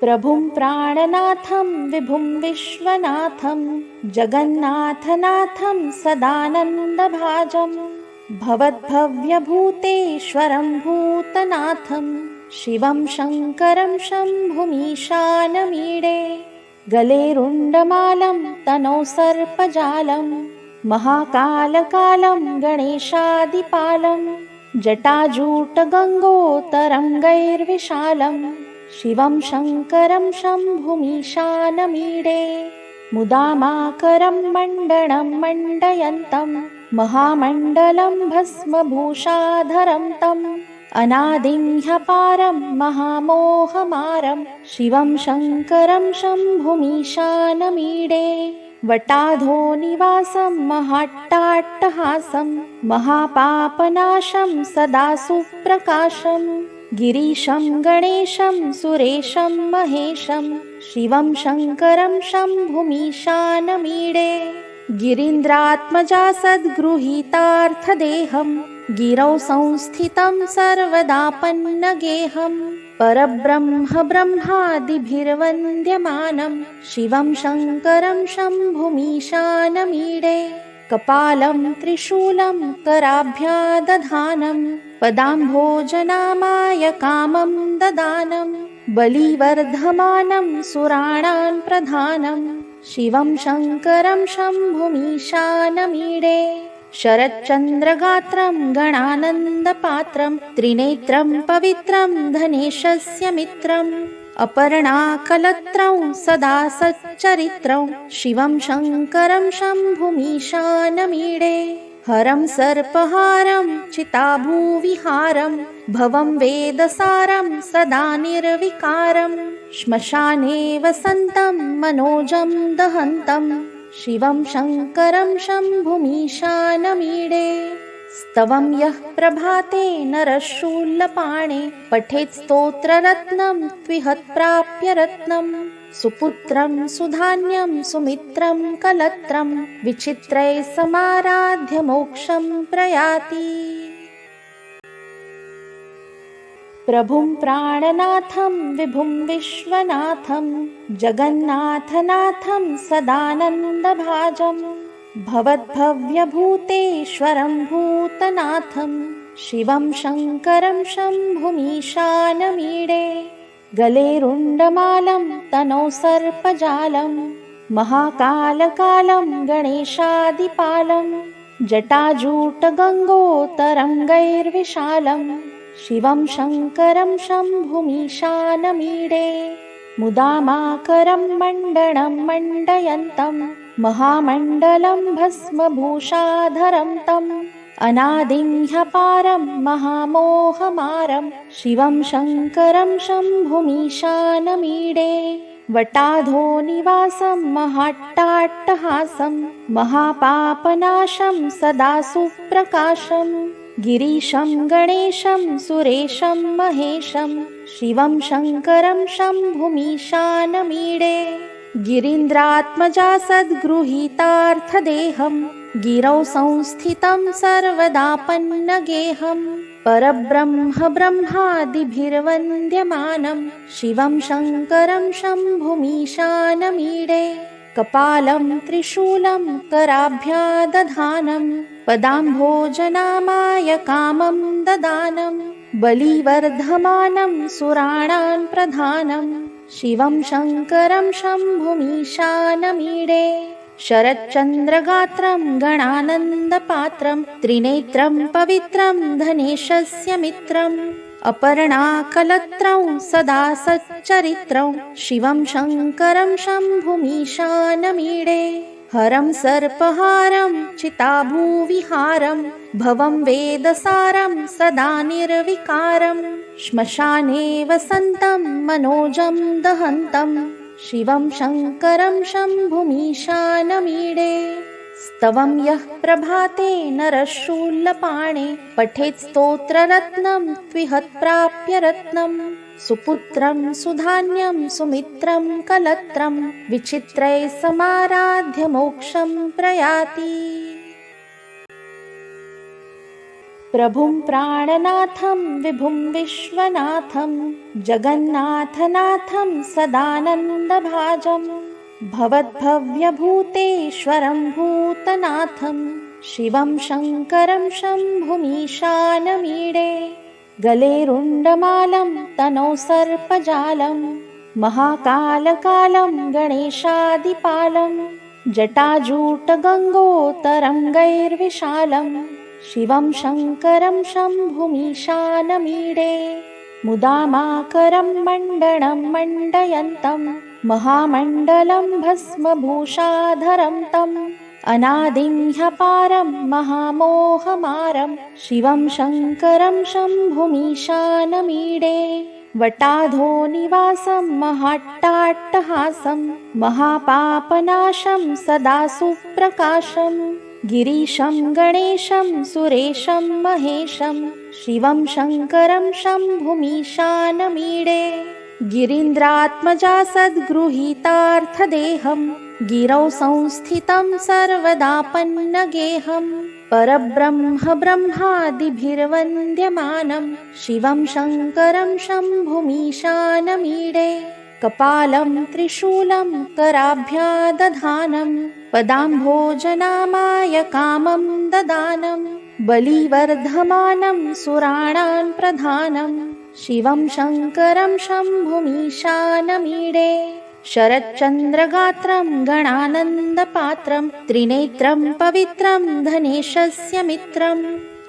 प्रभुं प्राणनाथं विभुं विश्वनाथं जगन्नाथनाथं सदानन्दभाजं भवद्भव्यभूतेश्वरं भूतनाथं शिवं शङ्करं शम्भुमीशानमीडे गले रुण्डमालं तनौ सर्पजालं महाकालकालं गणेशादिपालं जटाजूटगङ्गोत्तरङ्गैर्विशालं शिवं शङ्करं शम्भुमीशानमीडे मुदामाकरं मण्डनं मण्डयन्तं महामण्डलं भस्मभूषाधरं तम् अनादिं ह्यपारं महामोहमारं शिवं शङ्करं शम्भुमीशानमीडे वटाधो निवासं महाट्टाट्टहासं महापापनाशं सदा सुप्रकाशं गिरीशं गणेशं सुरेशं महेशं शिवं शङ्करं शम्भुमीशानमीडे गिरीन्द्रात्मजा सद्गृहीतार्थदेहं गिरौ संस्थितं सर्वदापन्नगेहं परब्रह्म ब्रह्मादिभिर्वन्द्यमानं शिवं शङ्करं शम्भुमीशानमीडे कपालं त्रिशूलं कराभ्यादधानं पदाम्भोजनामाय कामं ददानं बलिवर्धमानं सुराणां प्रधानं शिवं शङ्करं शम्भुमीशानमीडे शरच्चन्द्रगात्रं गणानन्दपात्रं त्रिनेत्रं पवित्रं धनेशस्य मित्रम् अपर्णाकलत्रं सदा सच्चरित्रं शिवं शङ्करं शम्भुमीशानमीडे हरं सर्पहारं चिताभूविहारं भवं वेदसारं सदा निर्विकारं श्मशाने वसन्तं मनोजं दहन्तं शिवं शङ्करं शम्भुमीशानमीडे स्तवं यः प्रभाते नरशूलपाणे पठेत् स्तोत्ररत्नं त्विहत्प्राप्य रत्नं सुपुत्रं सुधान्यं सुमित्रं कलत्रं विचित्रैः समाराध्य मोक्षं प्रयाति प्रभुं प्राणनाथं विभुं विश्वनाथं जगन्नाथनाथं सदानन्दभाजं भवद्भव्यभूतेश्वरं भूतनाथं शिवं शङ्करं शम्भुमीशानमीडे गले रुण्डमालं तनौ सर्पजालं महाकालकालं गणेशादिपालं जटाजूटगङ्गोत्तरङ्गैर्विशालं शिवं शङ्करं शम्भुमीशानमीडे मुदामाकरं मण्डनं मण्डयन्तं महामण्डलं भस्मभूषाधरं तम् अनादिं ह्यपारं महामोहमारं शिवं शङ्करं शम्भुमीशानमीडे वटाधो निवासं महाट्टाट्टहासं महापापनाशं सदा सुप्रकाशं गिरीशं गणेशं सुरेशं महेशं शिवं शङ्करं शम्भुमीशानमीडे गिरीन्द्रात्मजा सद्गृहीतार्थदेहं गिरौ संस्थितं सर्वदापन्नगेहं परब्रह्म ब्रह्मादिभिर्वन्द्यमानं शिवं शङ्करं शम्भुमीशानमीडे कपालं त्रिशूलं कराभ्यादधानं पदाम्भोजनामाय कामं ददानं बलिवर्धमानं सुराणां प्रधानं शिवं शङ्करं शम्भुमीशानमीडे शरच्चन्द्रगात्रं गणानन्दपात्रं त्रिनेत्रं पवित्रं धनेशस्य मित्रम् अपर्णाकलत्रं सदा सच्चरित्रं शिवं शङ्करं शम्भुमीशानमीडे हरं सर्पहारं चिताभूविहारं भवं वेदसारं सदा निर्विकारं श्मशाने वसन्तं मनोजं दहन्तं शिवं शङ्करं शम्भुमीशानमीडे स्तवं यः प्रभाते नरशूलपाणे पठेत् स्तोत्ररत्नं त्विहत्प्राप्य रत्नं सुपुत्रं सुधान्यं सुमित्रं कलत्रं विचित्रैः समाराध्य मोक्षं प्रयाति प्रभुं प्राणनाथं विभुं विश्वनाथं जगन्नाथनाथं सदानन्दभाजं भवद्भव्यभूतेश्वरं भूतनाथं शिवं शङ्करं शम्भुमीशानमीडे गले रुण्डमालं तनौ सर्पजालं महाकालकालं गणेशादिपालं जटाजूटगङ्गोत्तरङ्गैर्विशालं शिवं शङ्करं शम्भुमीशानमीडे मुदामाकरं मण्डनं मण्डयन्तं महामण्डलं भस्मभूषाधरं तम् अनादिं ह्यपारं महामोहमारं शिवं शङ्करं शम्भुमीशानमीडे वटाधो निवासं महाट्टाट्टहासं महापापनाशं सदा सुप्रकाशं गिरीशं गणेशं सुरेशं महेशं शिवं शङ्करं शम्भुमीशानमीडे गिरीन्द्रात्मजा सद्गृहीतार्थदेहं गिरौ संस्थितं सर्वदापन्नगेहं परब्रह्म ब्रह्मादिभिर्वन्द्यमानं शिवं शङ्करं शम्भुमीशानमीडे कपालं त्रिशूलं कराभ्यादधानं पदाम्भोजनामाय कामं ददानं बलिवर्धमानं सुराणां प्रधानं शिवं शङ्करं शम्भुमीशानमीडे शरच्चन्द्रगात्रं गणानन्दपात्रं त्रिनेत्रं पवित्रं धनेशस्य मित्रम्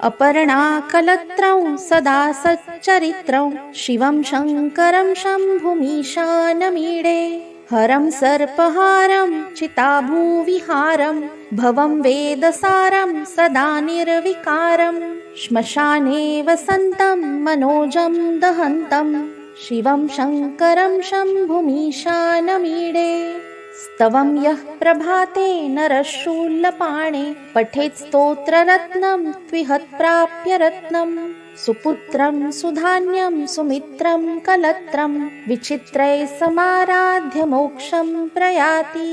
अपर्णाकलत्रं सदा सच्चरित्रं शिवं शङ्करं शम्भुमीशानमीडे हरं सर्पहारं चिताभूविहारं भवं वेदसारं सदा निर्विकारं श्मशाने वसन्तं मनोजं दहन्तं शिवं शङ्करं शम्भुमीशानमीडे स्तवं यः प्रभाते नरशूलपाणे पठेत् स्तोत्ररत्नं त्विहत्प्राप्य रत्नं सुपुत्रं सुधान्यं सुमित्रं कलत्रं विचित्रैः समाराध्य मोक्षं प्रयाति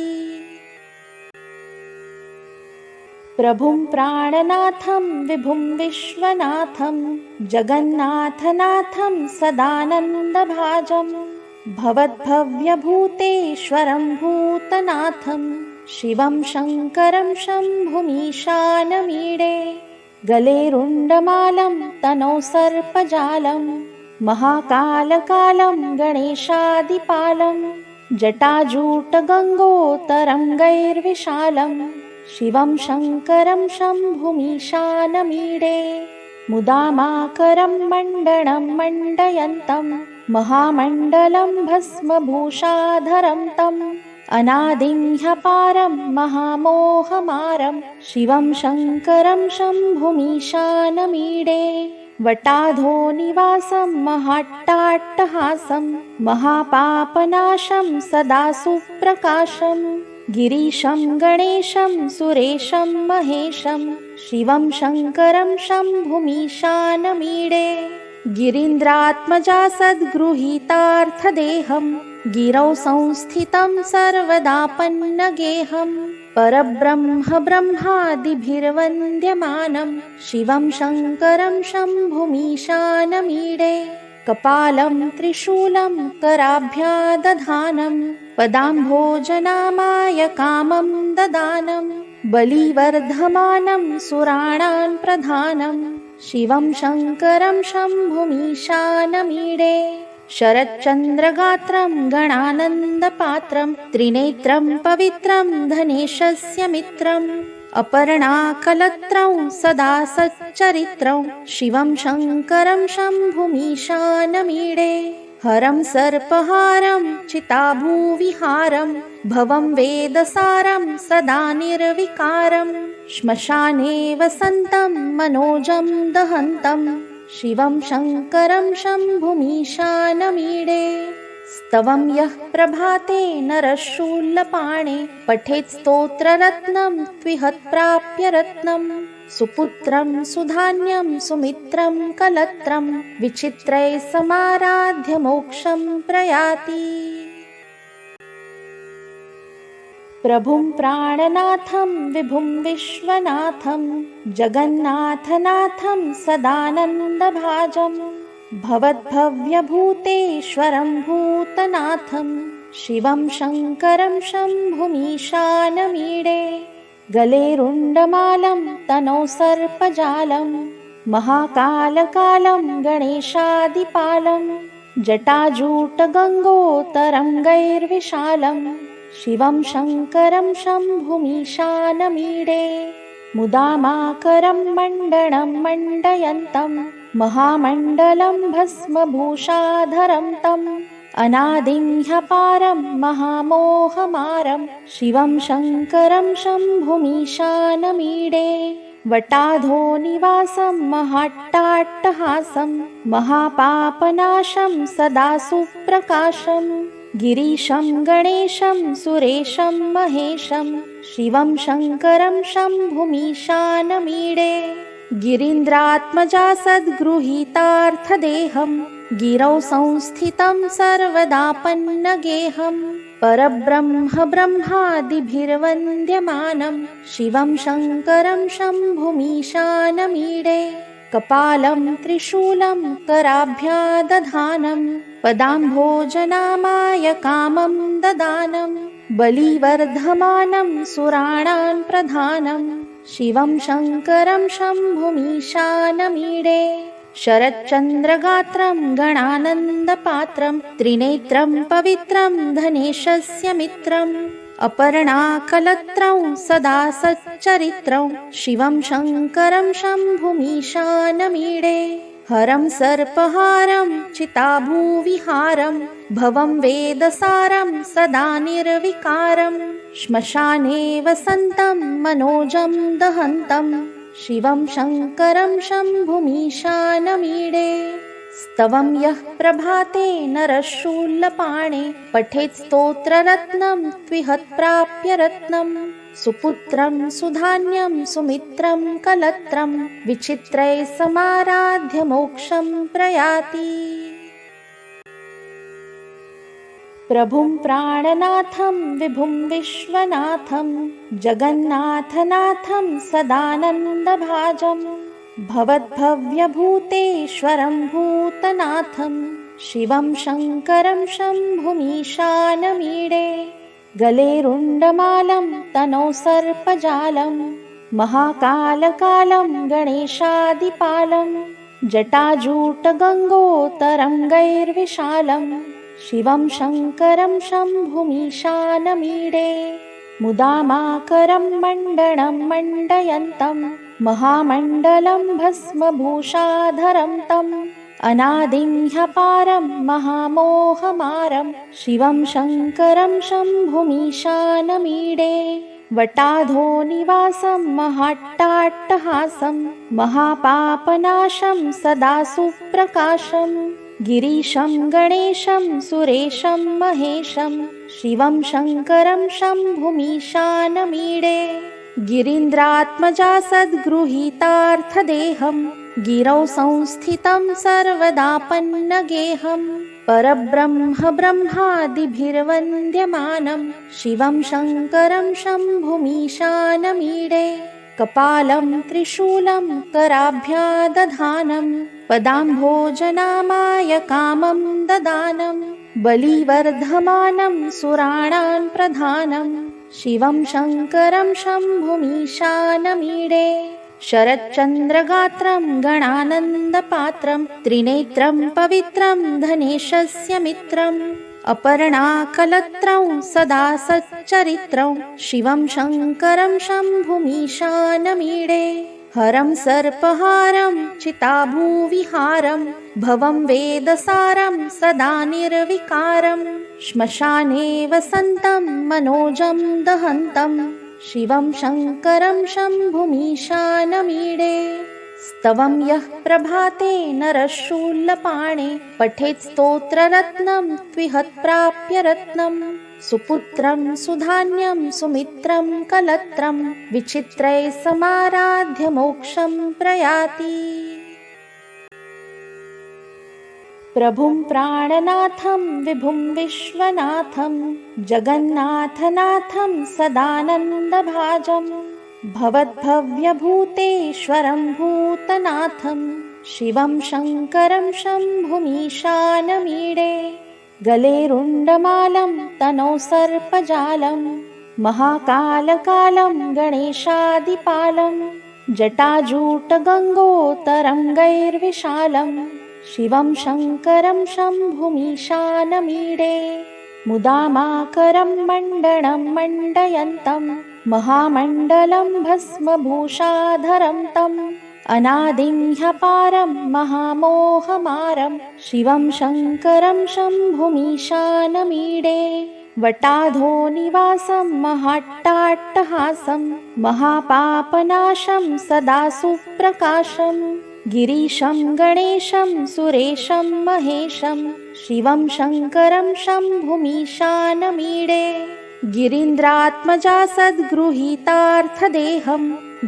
प्रभुं प्राणनाथं विभुं विश्वनाथं जगन्नाथनाथं सदानन्दभाजं भवद्भव्यभूतेश्वरं भूतनाथं शिवं शङ्करं शम्भुमीशानमीडे गले रुण्डमालं तनौ सर्पजालं महाकालकालं गणेशादिपालं जटाजूटगङ्गोत्तरङ्गैर्विशालं शिवं शङ्करं शम्भुमीशानमीडे मुदामाकरं मण्डनं मण्डयन्तं महामण्डलं भस्मभूषाधरं तम् अनादिं ह्यपारं महामोहमारं शिवं शङ्करं शम्भुमीशानमीडे वटाधो निवासं महाट्टाट्टहासं महापापनाशं सदा सुप्रकाशं गिरीशं गणेशं सुरेशं महेशं शिवं शङ्करं शम्भुमीशानमीडे गिरीन्द्रात्मजा सद्गृहीतार्थदेहं गिरौ संस्थितं सर्वदापन्नगेहं परब्रह्म ब्रह्मादिभिर्वन्द्यमानं शिवं शङ्करं शम्भुमीशानमीडे कपालं त्रिशूलं कराभ्यादधानं पदाम्भोजनामाय कामं ददानं बलिवर्धमानं सुराणां प्रधानं शिवं शङ्करं शम्भुमीशानमीडे शरच्चन्द्रगात्रं गणानन्दपात्रं त्रिनेत्रं पवित्रं धनेशस्य मित्रम् अपर्णाकलत्रं सदा सच्चरित्रं शिवं शङ्करं शम्भुमीशानमीडे हरं सर्पहारं चिताभूविहारं भवं वेदसारं सदा निर्विकारं श्मशाने वसन्तं मनोजं दहन्तं शिवं शङ्करं शम्भुमीशानमीडे स्तवं यः प्रभाते नरशूलपाणे पठेत् स्तोत्ररत्नं त्विहत्प्राप्य रत्नं सुपुत्रं सुधान्यं सुमित्रं कलत्रं विचित्रैः समाराध्य मोक्षं प्रयाति प्रभुं प्राणनाथं विभुं विश्वनाथं जगन्नाथनाथं सदानन्दभाजं भवद्भव्यभूतेश्वरं भूतनाथं शिवं शङ्करं शम्भुमीशानमीडे गले रुण्डमालं तनौ सर्पजालं महाकालकालं गणेशादिपालं जटाजूटगङ्गोत्तरङ्गैर्विशालं शिवं शङ्करं शम्भुमीशानमीडे मुदामाकरं मण्डनं मण्डयन्तं महामण्डलं भस्मभूषाधरं तम् अनादिं ह्यपारं महामोहमारं शिवं शङ्करं शम्भुमीशानमीडे वटाधो निवासं महाट्टाट्टहासं महापापनाशं सदा सुप्रकाशं गिरीशं गणेशं सुरेशं महेशं शिवं शङ्करं शम्भुमीशानमीडे गिरीन्द्रात्मजा सद्गृहीतार्थदेहं गिरौ संस्थितं सर्वदापन्नगेहं परब्रह्म ब्रह्मादिभिर्वन्द्यमानं शिवं शङ्करं शम्भुमीशानमीडे कपालं त्रिशूलं कराभ्यादधानं पदाम्भोजनामाय कामं ददानं बलिवर्धमानं सुराणां प्रधानं शिवं शङ्करं शम्भुमीशानमीडे शरच्चन्द्रगात्रं गणानन्दपात्रं त्रिनेत्रं पवित्रं धनेशस्य मित्रम् अपर्णाकलत्रं सदा सच्चरित्रं शिवं शङ्करं शम्भुमीशानमीडे हरं सर्पहारं चिताभूविहारं भवं वेदसारं सदा निर्विकारं श्मशाने वसन्तं मनोजं दहन्तं शिवं शङ्करं शम्भुमीशानमीडे स्तवं यः प्रभाते नरशूलपाणे पठेत् स्तोत्ररत्नं त्विहत्प्राप्य रत्नं सुपुत्रं सुधान्यं सुमित्रं कलत्रं विचित्रैः समाराध्य मोक्षं प्रयाति प्रभुं प्राणनाथं विभुं विश्वनाथं जगन्नाथनाथं सदानन्दभाजं भवद्भव्यभूतेश्वरं भूतनाथं शिवं शङ्करं शम्भुमीशानमीडे गले रुण्डमालं तनौ सर्पजालं महाकालकालं गणेशादिपालं जटाजूटगङ्गोत्तरङ्गैर्विशालं शिवं शङ्करं शम्भुमीशानमीडे मुदामाकरं मण्डनं मण्डयन्तं महामण्डलं भस्मभूषाधरं तम् अनादिं ह्यपारं महामोहमारं शिवं शङ्करं शम्भुमीशानमीडे वटाधो निवासं महाट्टाट्टहासं महापापनाशं सदा सुप्रकाशं गिरीशं गणेशं सुरेशं महेशं शिवं शङ्करं शम्भुमीशानमीडे गिरीन्द्रात्मजा सद्गृहीतार्थदेहं गिरौ संस्थितं सर्वदापन्नगेहं परब्रह्म ब्रह्मादिभिर्वन्द्यमानं शिवं शङ्करं शम्भुमीशानमीडे कपालं त्रिशूलं कराभ्यादधानं पदाम्भोजनामाय कामं ददानं बलिवर्धमानं सुराणां प्रधानं शिवं शङ्करं शम्भुमीशानमीडे शरच्चन्द्रगात्रं गणानन्दपात्रं त्रिनेत्रं पवित्रं धनेशस्य मित्रम् अपर्णाकलत्रं सदा सच्चरित्रं शिवं शङ्करं शम्भुमीशानमीडे हरं सर्पहारं चिताभूविहारं भवं वेदसारं सदा निर्विकारं श्मशाने वसन्तं मनोजं दहन्तं शिवं शङ्करं शम्भुमीशानमीडे स्तवं यः प्रभाते नरशूलपाणे पठेत् स्तोत्ररत्नं त्विहत्प्राप्य रत्नं सुपुत्रं सुधान्यं सुमित्रं कलत्रं विचित्रैः समाराध्य मोक्षं प्रयाति प्रभुं प्राणनाथं विभुं विश्वनाथं जगन्नाथनाथं सदानन्दभाजं भवद्भव्यभूतेश्वरं भूतनाथं शिवं शङ्करं शम्भुमीशानमीडे गले रुण्डमालं तनौ सर्पजालं महाकालकालं गणेशादिपालं जटाजूटगङ्गोत्तरङ्गैर्विशालं शिवं शङ्करं शम्भुमीशानमीडे मुदामाकरं मण्डनं मण्डयन्तं महामण्डलं भस्मभूषाधरं तम् अनादिं ह्यपारं महामोहमारं शिवं शङ्करं शम्भुमीशानमीडे वटाधो निवासं महाट्टाट्टहासं महापापनाशं सदा सुप्रकाशं गिरीशं गणेशं सुरेशं महेशं शिवं शङ्करं शम्भुमीशानमीडे गिरीन्द्रात्मजा सद्गृहीतार्थदेहं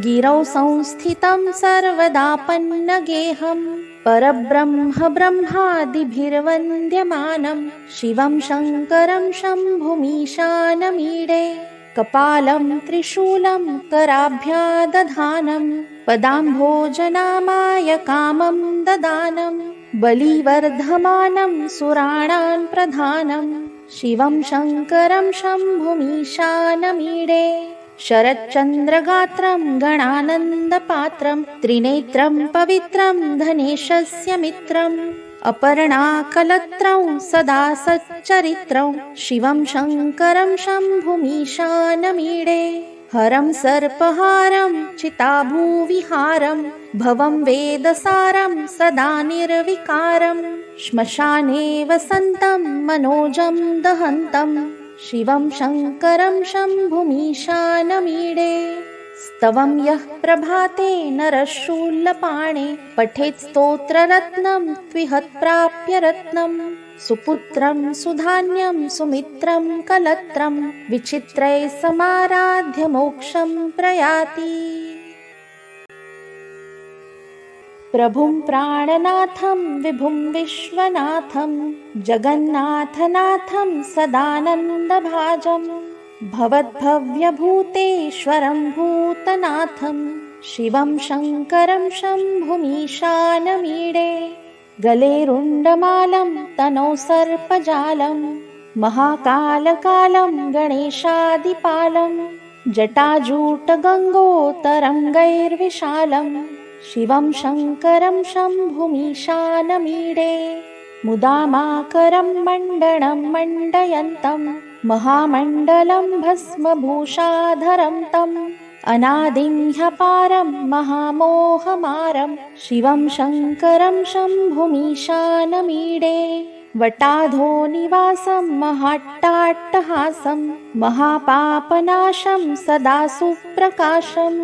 गिरौ संस्थितं सर्वदापन्नगेहं परब्रह्म ब्रह्मादिभिर्वन्द्यमानं शिवं शङ्करं शम्भुमीशानमीडे कपालं त्रिशूलं कराभ्यादधानं पदाम्भोजनामाय कामं ददानं बलिवर्धमानं सुराणां प्रधानं शिवं शङ्करं शम्भुमीशानमीडे शरच्चन्द्रगात्रं गणानन्दपात्रं त्रिनेत्रं पवित्रं धनेशस्य मित्रम् अपर्णाकलत्रं सदा सच्चरित्रं शिवं शङ्करं शम्भुमीशानमीडे हरं सर्पहारं चिताभूविहारं भवं वेदसारं सदा निर्विकारं श्मशाने वसन्तं मनोजं दहन्तं शिवं शङ्करं शम्भुमीशानमीडे स्तवं यः प्रभाते नरशूलपाणे पठेत् स्तोत्ररत्नं त्विहत्प्राप्य रत्नं सुपुत्रं सुधान्यं सुमित्रं कलत्रं विचित्रैः समाराध्य मोक्षं प्रयाति प्रभुं प्राणनाथं विभुं विश्वनाथं जगन्नाथनाथं सदानन्दभाजं भवद्भव्यभूतेश्वरं भूतनाथं शिवं शङ्करं शम्भुमीशानमीडे गले रुण्डमालं तनौ सर्पजालं महाकालकालं गणेशादिपालं जटाजूटगङ्गोत्तरङ्गैर्विशालं शिवं शङ्करं शम्भुमीशानमीडे मुदामाकरं मण्डनं मण्डयन्तं महामण्डलं भस्मभूषाधरं तम् अनादिं ह्यपारं महामोहमारं शिवं शङ्करं शम्भुमीशानमीडे वटाधो निवासं महाट्टाट्टहासं महापापनाशं सदा सुप्रकाशं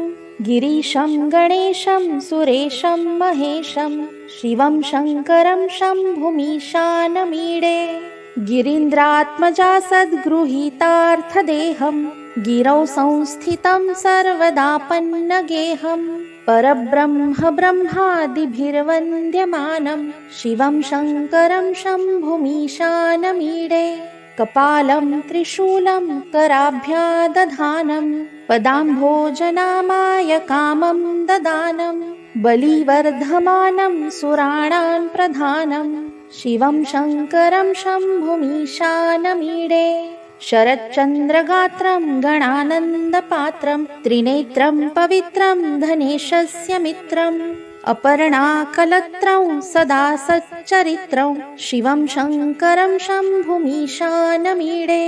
गिरीशं गणेशं सुरेशं महेशं शिवं शङ्करं शम्भुमीशानमीडे गिरीन्द्रात्मजा सद्गृहीतार्थदेहं गिरौ संस्थितं सर्वदापन्नगेहं परब्रह्म ब्रह्मादिभिर्वन्द्यमानं शिवं शङ्करं शम्भुमीशानमीडे कपालं त्रिशूलं कराभ्यादधानं पदाम्भोजनामाय कामं ददानं बलिवर्धमानं सुराणां प्रधानं शिवं शङ्करं शम्भुमीशानमीडे शरच्चन्द्रगात्रं गणानन्दपात्रं त्रिनेत्रं पवित्रं धनेशस्य मित्रम् अपर्णाकलत्रं सदा सच्चरित्रं शिवं शङ्करं शम्भुमीशानमीडे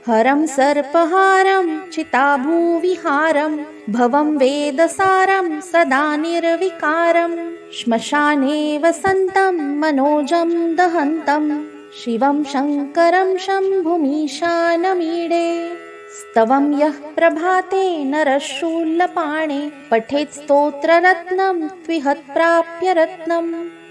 हरं सर्पहारं चिताभूविहारं भवं वेदसारं सदा निर्विकारं श्मशाने वसन्तं मनोजं दहन्तं शिवं शङ्करं शम्भुमीशानमीडे स्तवं यः प्रभाते नरशूलपाणे पठेत् स्तोत्ररत्नं त्विहत्प्राप्य रत्नं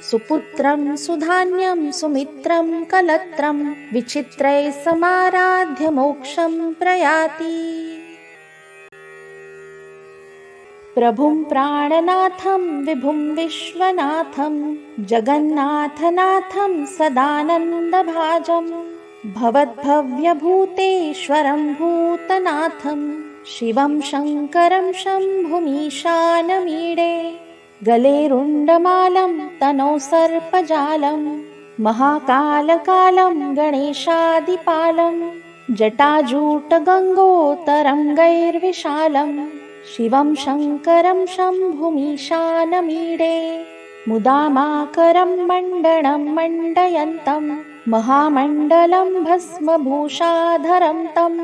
सुपुत्रं सुधान्यं सुमित्रं कलत्रं विचित्रैः समाराध्य मोक्षं प्रयाति प्रभुं प्राणनाथं विभुं विश्वनाथं जगन्नाथनाथं सदानन्दभाजं भवद्भव्यभूतेश्वरं भूतनाथं शिवं शङ्करं शम्भुमीशानमीडे गले रुण्डमालं तनौ सर्पजालं महाकालकालं गणेशादिपालं जटाजूटगङ्गोत्तरङ्गैर्विशालं शिवं शङ्करं शम्भुमीशानमीडे मुदामाकरं मण्डनं मण्डयन्तं महामण्डलं भस्मभूषाधरं तम्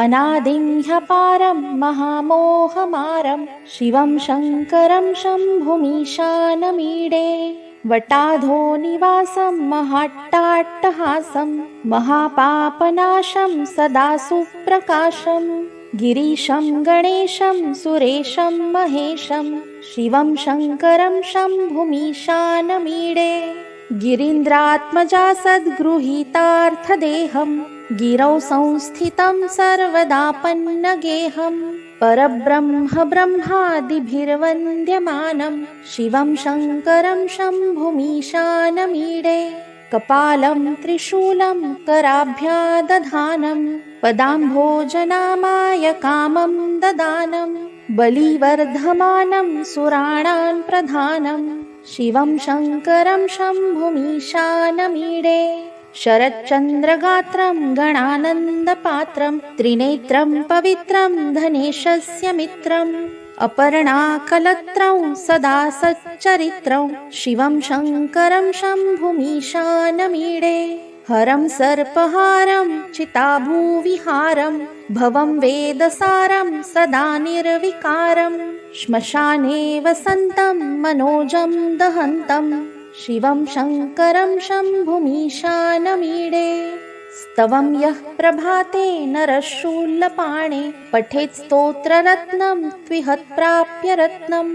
अनादिं ह्यपारं महामोहमारं शिवं शङ्करं शम्भुमीशानमीडे वटाधो निवासं महाट्टाट्टहासं महापापनाशं सदा सुप्रकाशं गिरीशं गणेशं सुरेशं महेशं शिवं शङ्करं शम्भुमीशानमीडे गिरीन्द्रात्मजा सद्गृहीतार्थदेहं गिरौ संस्थितं सर्वदापन्नगेहं परब्रह्म ब्रह्मादिभिर्वन्द्यमानं शिवं शङ्करं शम्भुमीशानमीडे कपालं त्रिशूलं कराभ्यादधानं पदाम्भोजनामाय कामं ददानं बलिवर्धमानं सुराणां प्रधानं शिवं शङ्करं शम्भुमीशानमीडे शरच्चन्द्रगात्रं गणानन्दपात्रं त्रिनेत्रं पवित्रं धनेशस्य मित्रम् अपर्णाकलत्रं सदा सच्चरित्रं शिवं शङ्करं शम्भुमीशानमीडे हरं सर्पहारं चिताभूविहारं भवं वेदसारं सदा निर्विकारं श्मशाने वसन्तं मनोजं दहन्तं शिवं शङ्करं शम्भुमीशानमीडे स्तवं यः प्रभाते नरशूलपाणे पठेत् स्तोत्ररत्नं त्विहत्प्राप्य रत्नं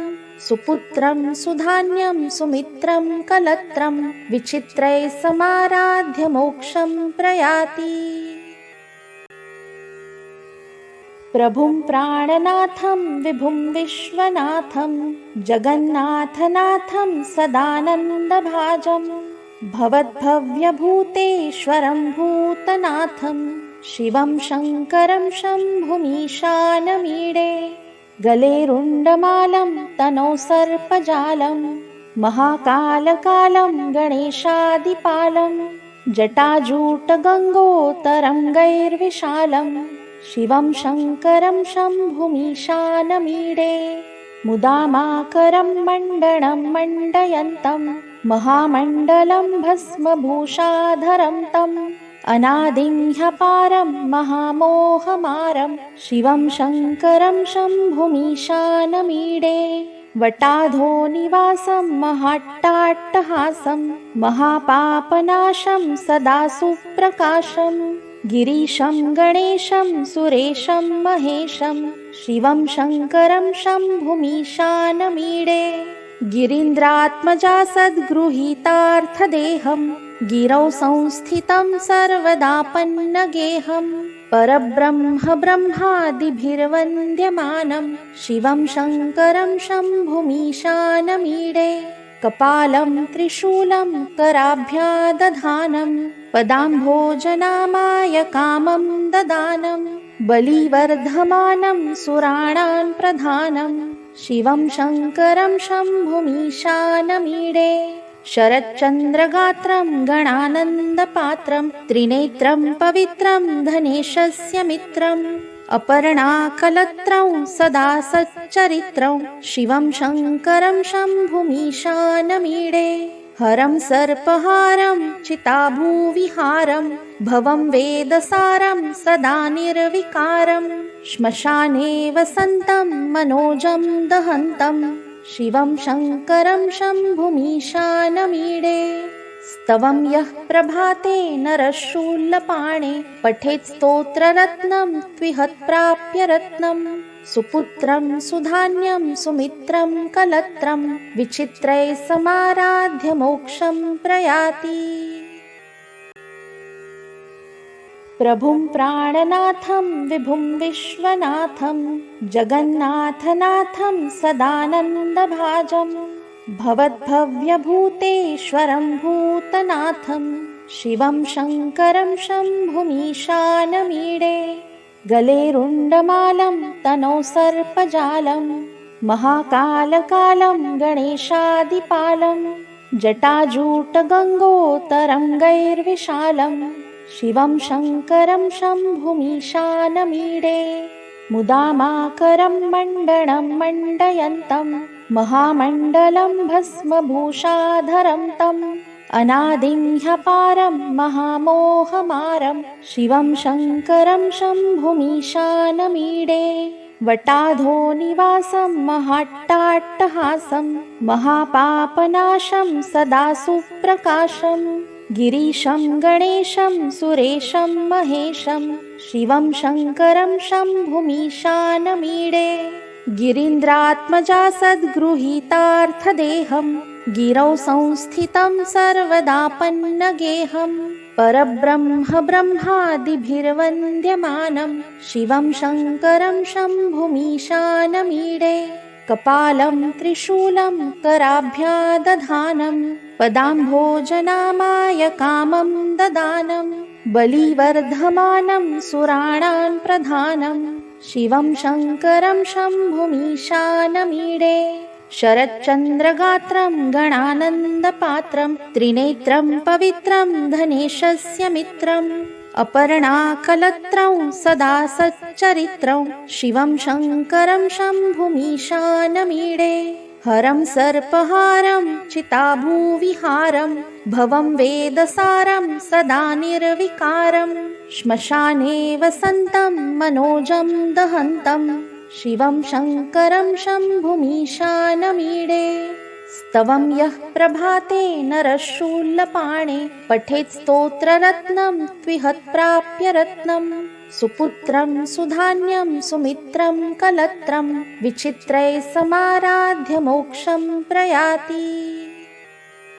सुपुत्रं सुधान्यं सुमित्रं कलत्रं विचित्रैः समाराध्य मोक्षं प्रयाति प्रभुं प्राणनाथं विभुं विश्वनाथं जगन्नाथनाथं सदानन्दभाजं भवद्भव्यभूतेश्वरं भूतनाथं शिवं शङ्करं शम्भुमीशानमीडे गले रुण्डमालं तनौ सर्पजालं महाकालकालं गणेशादिपालं जटाजूटगङ्गोत्तरङ्गैर्विशालं शिवं शङ्करं शम्भुमीशानमीडे मुदामाकरं मण्डनं मण्डयन्तं महामण्डलं भस्मभूषाधरं तम् अनादिं ह्यपारं महामोहमारं शिवं शङ्करं शम्भुमीशानमीडे वटाधो निवासं महाट्टाट्टहासं महापापनाशं सदा सुप्रकाशं गिरीशं गणेशं सुरेशं महेशं शिवं शङ्करं शम्भुमीशानमीडे गिरीन्द्रात्मजा सद्गृहीतार्थदेहं गिरौ संस्थितं सर्वदापन्नगेहं परब्रह्म ब्रह्मादिभिर्वन्द्यमानं शिवं शङ्करं शम्भुमीशानमीडे कपालं त्रिशूलं कराभ्यादधानं पदाम्भोजनामाय कामं ददानं बलिवर्धमानं सुराणां प्रधानं शिवं शङ्करं शम्भुमीशानमीडे शरच्चन्द्रगात्रं गणानन्दपात्रं त्रिनेत्रं पवित्रं धनेशस्य मित्रम् अपर्णाकलत्रं सदा सच्चरित्रं शिवं शङ्करं शम्भुमीशानमीडे हरं सर्पहारं चिताभूविहारं भवं वेदसारं सदा निर्विकारं श्मशाने वसन्तं मनोजं दहन्तं शिवं शङ्करं शम्भुमीशानमीडे स्तवं यः प्रभाते नरशूलपाणे पठेत् स्तोत्ररत्नं त्विहत्प्राप्य रत्नं सुपुत्रं सुधान्यं सुमित्रं कलत्रं विचित्रैः समाराध्य मोक्षं प्रयाति प्रभुं प्राणनाथं विभुं विश्वनाथं जगन्नाथनाथं सदानन्दभाजं भवद्भव्यभूतेश्वरं भूतनाथं शिवं शङ्करं शम्भुमीशानमीडे गले रुण्डमालं तनौ सर्पजालं महाकालकालं गणेशादिपालं जटाजूटगङ्गोत्तरङ्गैर्विशालं शिवं शङ्करं शम्भुमीशानमीडे मुदामाकरं मण्डनं मण्डयन्तं महामण्डलं भस्मभूषाधरं तम् अनादिं ह्यपारं महामोहमारं शिवं शङ्करं शम्भुमीशानमीडे वटाधोनिवासं महाट्टाट्टहासं महापापनाशं सदा सुप्रकाशं गिरीशं गणेशं सुरेशं महेशं शिवं शङ्करं शम्भुमीशानमीडे गिरीन्द्रात्मजा सद्गृहीतार्थदेहं गिरौ संस्थितं सर्वदापन्नगेहं परब्रह्म ब्रह्मादिभिर्वन्द्यमानं शिवं शङ्करं शम्भुमीशानमीडे कपालं त्रिशूलं कराभ्यादधानं पदाम्भोजनामाय कामं ददानं बलिवर्धमानं सुराणां प्रधानं शिवं शङ्करं शम्भुमीशानमीडे शरच्चन्द्रगात्रं गणानन्दपात्रं त्रिनेत्रं पवित्रं धनेशस्य मित्रम् अपर्णाकलत्रं सदा सच्चरित्रं शिवं शङ्करं शम्भुमीशानमीडे हरं सर्पहारं चिताभूविहारं भवं वेदसारं सदा निर्विकारं श्मशाने वसन्तं मनोजं दहन्तं शिवं शङ्करं शम्भुमीशानमीडे स्तवं यः प्रभाते नरशूलपाणे पठेत् स्तोत्ररत्नं त्विहत्प्राप्य रत्नं सुपुत्रं सुधान्यं सुमित्रं कलत्रं विचित्रैः समाराध्य मोक्षं प्रयाति।